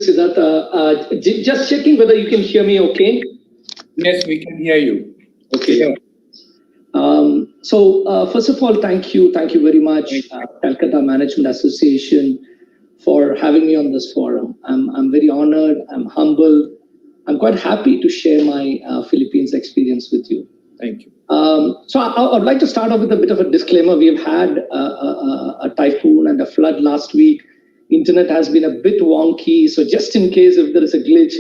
Siddhartha, just checking whether you can hear me okay. Yes, we can hear you. Okay. Yeah. First of all, thank you very much, Calcutta Management Association, for having me on this forum. I'm very honored, I'm humbled, I'm quite happy to share my Philippines experience with you. Thank you. I'd like to start off with a bit of a disclaimer. We've had a typhoon and a flood last week. Internet has been a bit wonky, so just in case if there is a glitch,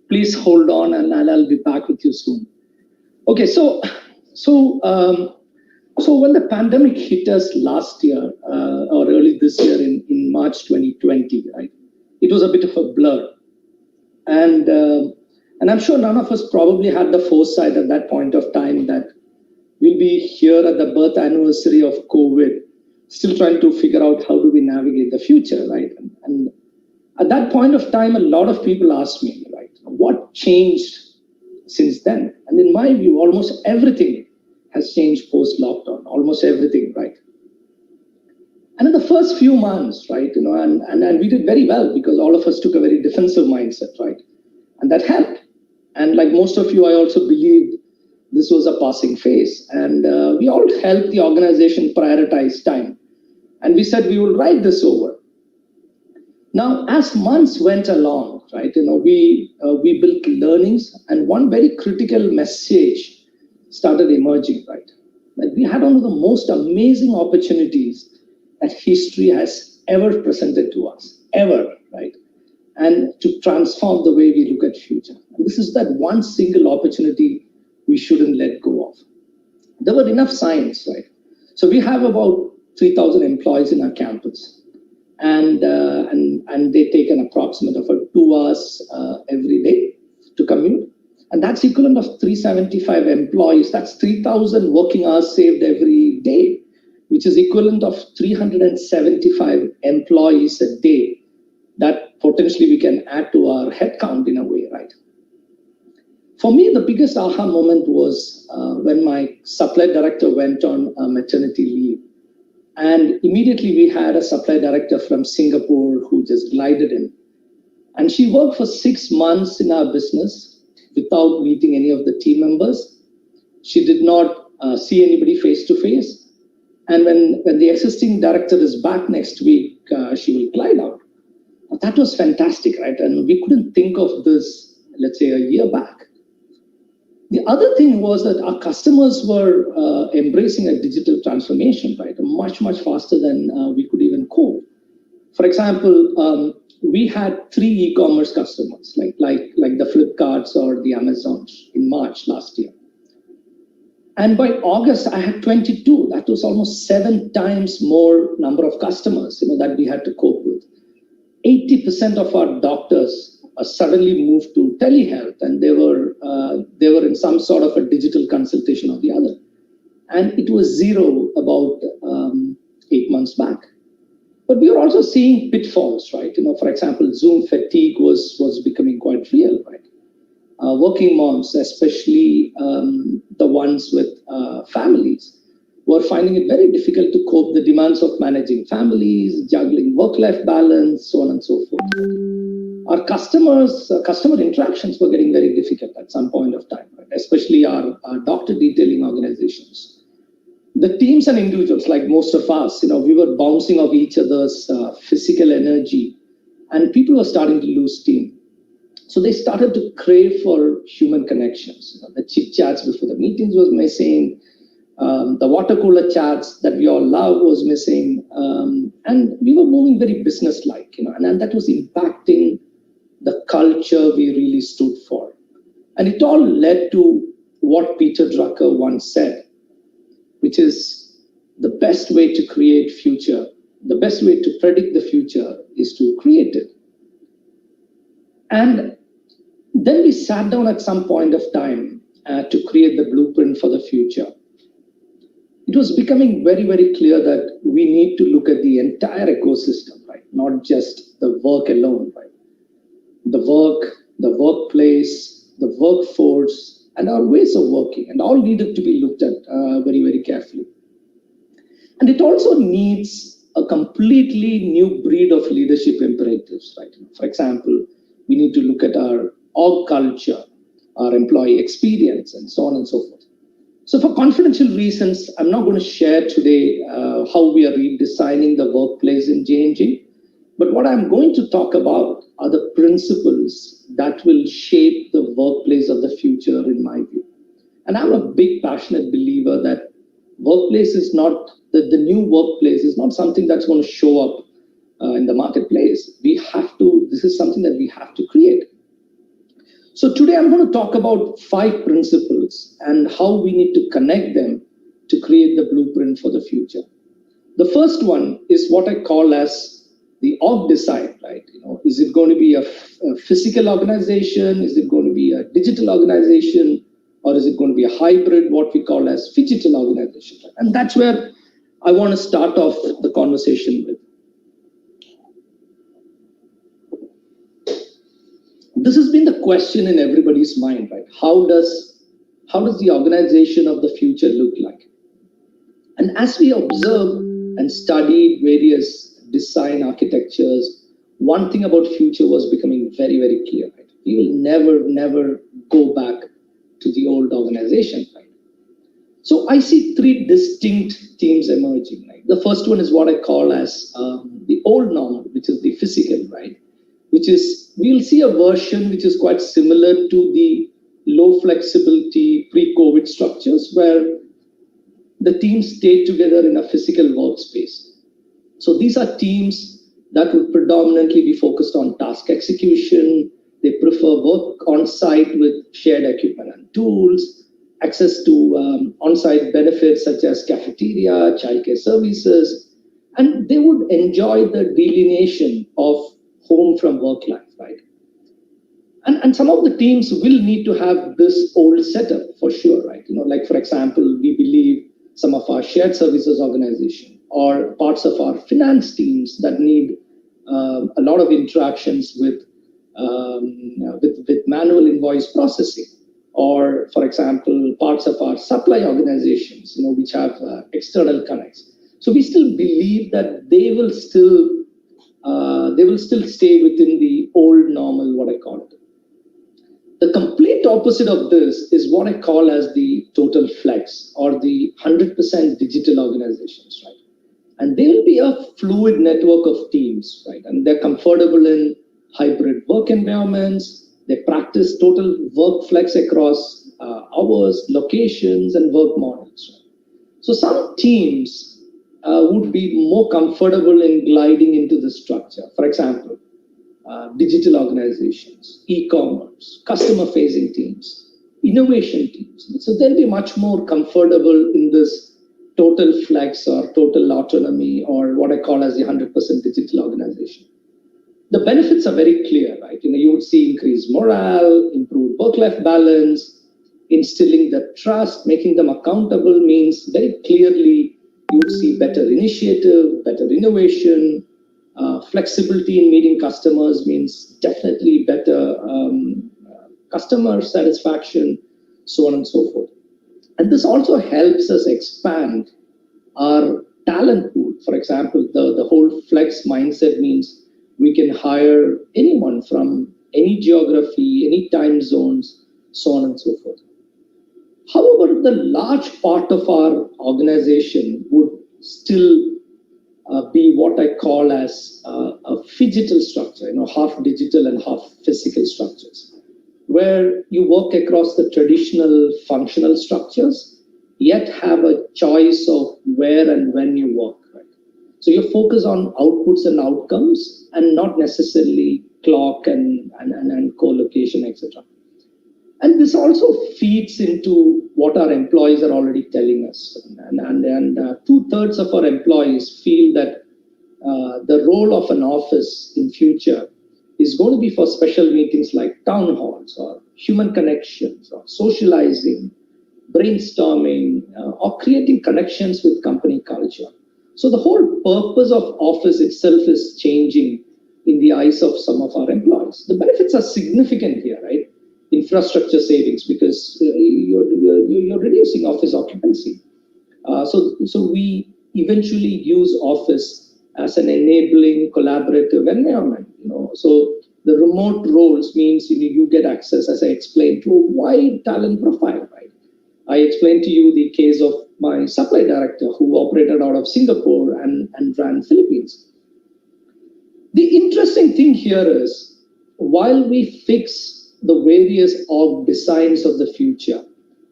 please hold on and I'll be back with you soon. Okay, so when the pandemic hit us last year or early this year in March 2020, right, it was a bit of a blur, and I'm sure none of us probably had the foresight at that point of time that we'll be here at the birth anniversary of COVID, still trying to figure out how do we navigate the future, right? And at that point of time, a lot of people asked me, right, what changed since then? And in my view, almost everything has changed post-lockdown, almost everything, right? And in the first few months, right, and we did very well because all of us took a very defensive mindset, right? And that helped. And like most of you, I also believed this was a passing phase. And we all helped the organization prioritize time. And we said we will ride this over. Now, as months went along, right, we built learnings, and one very critical message started emerging, right? That we had one of the most amazing opportunities that history has ever presented to us, ever, right? And to transform the way we look at future. And this is that one single opportunity we shouldn't let go of. There were enough signs, right? So we have about 3,000 employees in our campus, and they take an approximate of 2 hours every day to commute, and that's equivalent of 375 employees. That's 3,000 working hours saved every day, which is equivalent of 375 employees a day that potentially we can add to our headcount in a way, right? For me, the biggest aha moment was when my supply director went on maternity leave. And immediately we had a supply director from Singapore who just glided in. And she worked for 6 months in our business without meeting any of the team members. She did not see anybody face to face. And when the existing director is back next week, she will glide out. That was fantastic, right? And we couldn't think of this, let's say, a year back. The other thing was that our customers were embracing a digital transformation, right? Much, much faster than we could even cope. For example, we had 3 e-commerce customers, like the Flipkarts or the Amazons in March last year. And by August, I had 22. That was almost 7 times more number of customers, that we had to cope with. 80% of our doctors suddenly moved to telehealth, and they were in some sort of a digital consultation or the other. And it was zero about 8 months back. But we were also seeing pitfalls, right? For example, Zoom fatigue was becoming quite real, right? Working moms, especially the ones with families, were finding it very difficult to cope the demands of managing families, juggling work-life balance, so on and so forth. Our customer interactions were getting very difficult at some point of time, right? Especially our doctor detailing organizations. The teams and individuals, like most of us, we were bouncing off each other's physical energy, and people were starting to lose steam. So they started to crave for human connections. The chit chats before the meetings was missing. The water cooler chats that we all love was missing. And we were moving very business-like, and that was impacting the culture we really stood for. And it all led to what Peter Drucker once said, which is the best way to create future, the best way to predict the future is to create it. And then we sat down at some point of time to create the blueprint for the future. It was becoming very, very clear that we need to look at the entire ecosystem, right? Not just the work alone, right? The work, the workplace, the workforce, and our ways of working, and all needed to be looked at very, very carefully. And it also needs a completely new breed of leadership imperatives, right? For example, We need to look at our org culture, our employee experience, and so on and so forth. So for confidential reasons, I'm not going to share today how we are redesigning the workplace in J&J. But what I'm going to talk about are the principles that will shape the workplace of the future, in my view. And I'm a big, passionate believer that workplace is not, the new workplace is not something that's going to show up in the marketplace. This is something that we have to create. So today I'm going to talk about 5 principles and how we need to connect them to create the blueprint for the future. The first one is what I call as the org design, right? Is it going to be a physical organization? Is it going to be a digital organization? Or is it going to be a hybrid, what we call as phygital organization? And that's where I want to start off the conversation with. This has been the question in everybody's mind, right? How does the organization of the future look like? And as we observe and studied various design architectures, one thing about future was becoming very, very clear, right? We will never go back to the old organization, right? So I see 3 distinct themes emerging, right? The first one is what I call as the old normal, which is the physical, right? Which is, we'll see a version which is quite similar to the low flexibility pre-COVID structures where the teams stayed together in a physical workspace. So these are teams that would predominantly be focused on task execution. They prefer work on site with shared equipment and tools, access to on-site benefits such as cafeteria, childcare services, and they would enjoy the delineation of home from work life, right? And some of the teams will need to have this old setup for sure, right? Like for example, we believe some of our shared services organization or parts of our finance teams that need a lot of interactions with manual invoice processing, or for example, parts of our supply organizations, which have external connects. So we still believe that they will still stay within the old normal, what I call it. The complete opposite of this is what I call as the total flex or the 100% digital organizations, right? And they will be a fluid network of teams, right? And they're comfortable in hybrid work environments. They practice total work flex across hours, locations, and work models. Right? So some teams would be more comfortable in gliding into the structure. For example, digital organizations, e-commerce, customer-facing teams, innovation teams. So they'll be much more comfortable in this total flex or total autonomy, or what I call as the 100% digital organization. The benefits are very clear, right? You would see increased morale, improved work-life balance, instilling the trust, making them accountable means very clearly you would see better initiative, better innovation, flexibility in meeting customers means definitely better customer satisfaction, so on and so forth. And this also helps us expand our talent pool. For example, the whole flex mindset means we can hire anyone from any geography, any time zones, so on and so forth. However, the large part of our organization would still be what I call as a phygital structure, half digital and half physical structures, where you work across the traditional functional structures, yet have a choice of where and when you work. Right? So you focus on outputs and outcomes and not necessarily clock and co-location, etc. And this also feeds into what our employees are already telling us. And 2/3 of our employees feel that the role of an office in future is going to be for special meetings like town halls or human connections or socializing, brainstorming, or creating connections with company culture. So the whole purpose of office itself is changing in the eyes of some of our employees. The benefits are significant here, right? Infrastructure savings, because you're reducing office occupancy. So we eventually use office as an enabling collaborative environment. So The remote roles means you get access, as I explained, to a wide talent profile, right? I explained to you the case of my supply director who operated out of Singapore and ran Philippines. The interesting thing here is, while we fix the various org designs of the future,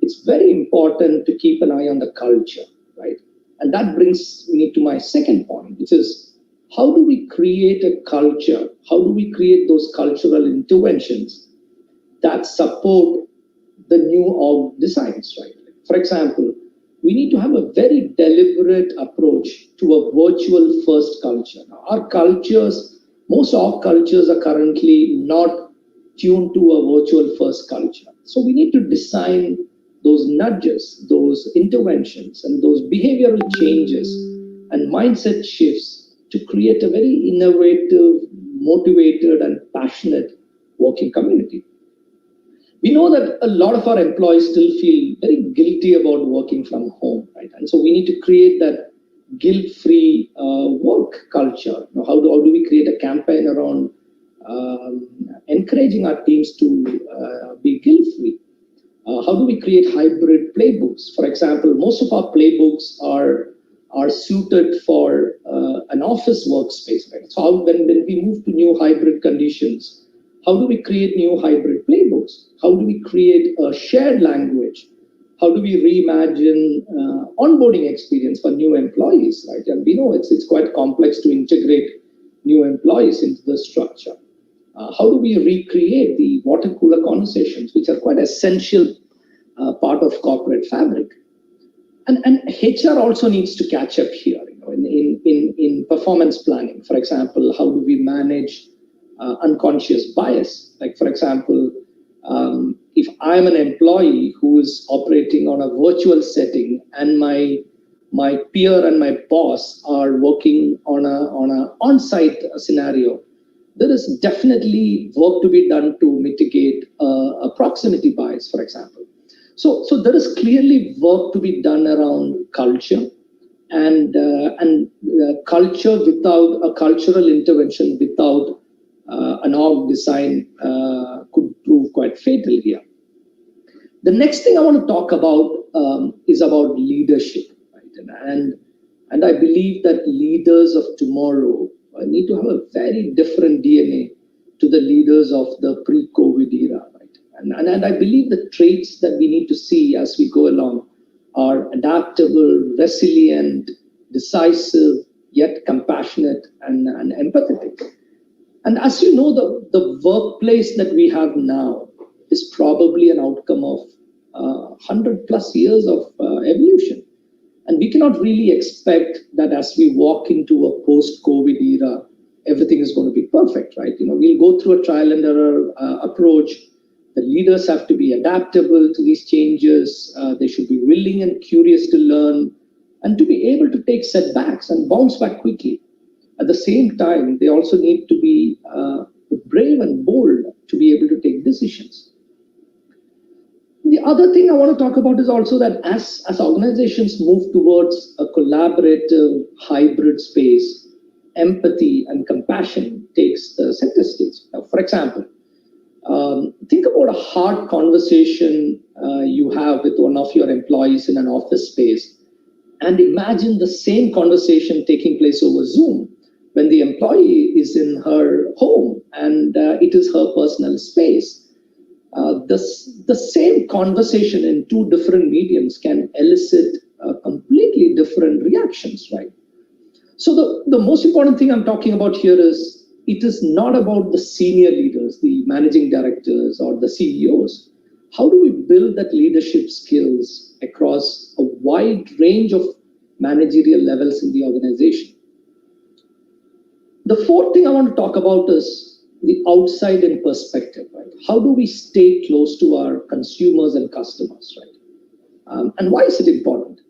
it's very important to keep an eye on the culture, right? And that brings me to my second point, which is, how do we create a culture? How do we create those cultural interventions that support the new org designs, right? For example, we need to have a very deliberate approach to a virtual first culture. Now, our cultures, most org cultures are currently not tuned to a virtual first culture. So we need to design those nudges, those interventions, and those behavioral changes and mindset shifts to create a very innovative, motivated, and passionate working community. We know that a lot of our employees still feel very guilty about working from home, right? And so we need to create that guilt-free work culture. How do we create a campaign around encouraging our teams to be guilt-free? How do we create hybrid playbooks? For example, most of our playbooks are suited for an office workspace, right? So when we move to new hybrid conditions, how do we create new hybrid playbooks? How do we create a shared language? How do we reimagine onboarding experience for new employees, right? And we know it's quite complex to integrate new employees into the structure. How do we recreate the water cooler conversations, which are quite essential part of corporate fabric? And HR also needs to catch up here, in performance planning. For example, how do we manage unconscious bias? Like, for example, if I'm an employee who is operating on a virtual setting and my peer and my boss are working on a on-site scenario, there is definitely work to be done to mitigate a proximity bias, for example. So there is clearly work to be done around culture, and culture without a cultural intervention, without an org design, could prove quite fatal here. The next thing I want to talk about is about leadership, right? And I believe that leaders of tomorrow need to have a very different DNA to the leaders of the pre-COVID era, right? And I believe the traits that we need to see as we go along are adaptable, resilient, decisive, yet compassionate and empathetic. And as you know, the workplace that we have now is probably an outcome of 100 plus years of evolution. And we cannot really expect that as we walk into a post-COVID era, everything is going to be perfect, right? We'll go through a trial and error approach. The leaders have to be adaptable to these changes. They should be willing and curious to learn and to be able to take setbacks and bounce back quickly. At the same time, they also need to be brave and bold to be able to take decisions. The other thing I want to talk about is also that as organizations move towards a collaborative hybrid space, empathy and compassion takes the center stage. Now, for example, think about a hard conversation you have with one of your employees in an office space, and imagine the same conversation taking place over Zoom when the employee is in her home and it is her personal space. The same conversation in two different mediums can elicit completely different reactions, right? So the most important thing I'm talking about here is, it is not about the senior leaders, the managing directors or the CEOs. How do we build that leadership skills across a wide range of managerial levels in the organization? The fourth thing I want to talk about is the outside-in perspective, right? How do we stay close to our consumers and customers, right? And why is it important?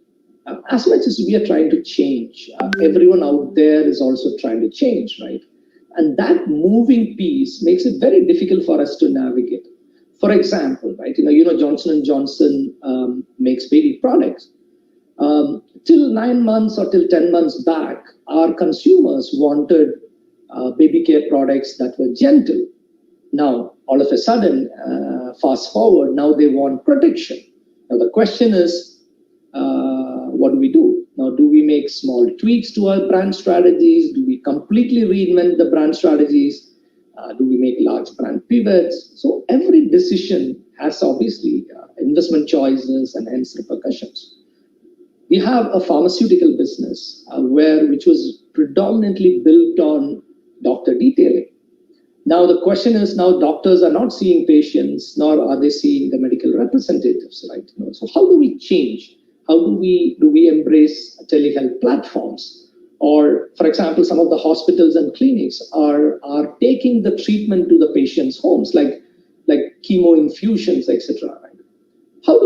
As much as we are trying to change, everyone out there is also trying to change, right? And that moving piece makes it very difficult for us to navigate. For example, right, Johnson & Johnson makes baby products. Till 9 months or till 10 months back, our consumers wanted baby care products that were gentle. Now, all of a sudden, fast forward, now they want protection. Now, the question is, what do we do? Now, do we make small tweaks to our brand strategies? Do we completely reinvent the brand strategies? Do we make large brand pivots? So every decision has obviously investment choices and hence repercussions. We have a pharmaceutical business which was predominantly built on doctor detailing. Now the question is, now doctors are not seeing patients, nor are they seeing the medical representatives, right? So how do we change? How do we embrace telehealth platforms? Or, for example, some of the hospitals and clinics are taking the treatment to the patients' homes, like chemo infusions, etc. Right? How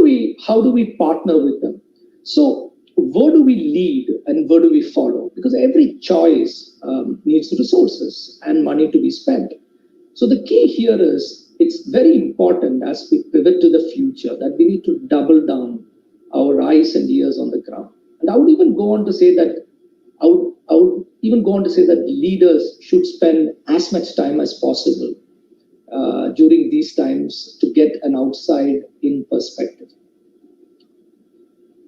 do we partner with them? So where do we lead and where do we follow? Because every choice needs resources and money to be spent. So the key here is it's very important as we pivot to the future that we need to double down our eyes and ears on the ground. And I would even go on to say that leaders should spend as much time as possible during these times to get an outside-in perspective.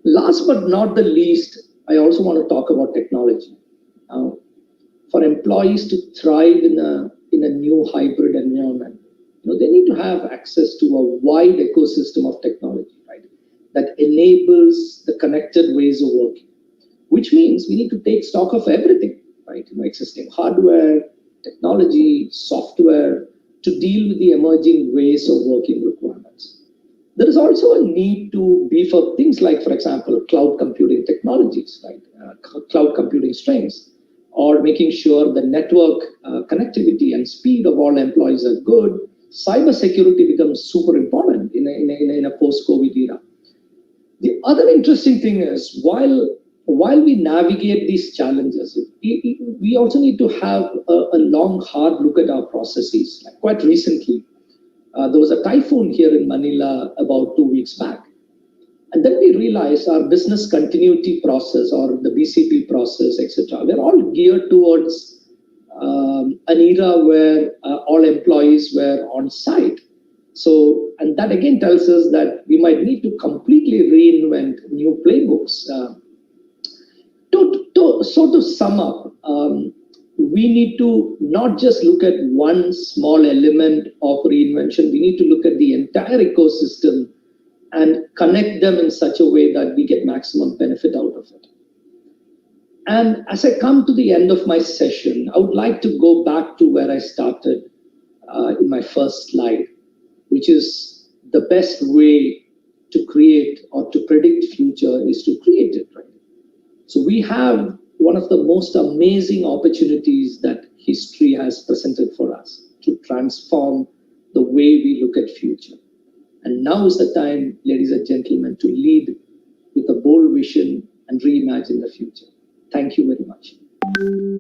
Last but not the least, I also want to talk about technology. Now, for employees to thrive in a new hybrid environment, they need to have access to a wide ecosystem of technology, right? That enables the connected ways of working, which means we need to take stock of everything, right? Existing hardware, technology, software, to deal with the emerging ways of working requirements. There is also a need to beef up things like, for example, cloud computing technologies, right? Cloud computing strengths, or making sure the network connectivity and speed of all employees are good. Cybersecurity becomes super important in a post-COVID era. The other interesting thing is, while we navigate these challenges, we also need to have a long, hard look at our processes. Like quite recently, there was a typhoon here in Manila about 2 weeks back. And then we realized our business continuity process or the BCP process, etc., we're all geared towards an era where all employees were on site. So, and that again tells us that we might need to completely reinvent new playbooks. So to sum up, we need to not just look at one small element of reinvention, we need to look at the entire ecosystem and connect them in such a way that we get maximum benefit out of it. And as I come to the end of my session, I would like to go back to where I started in my first slide, which is the best way to create or to predict future is to create it, right? So we have one of the most amazing opportunities that history has presented for us to transform the way we look at future. And now is the time, ladies and gentlemen, to lead with a bold vision and reimagine the future. Thank you very much.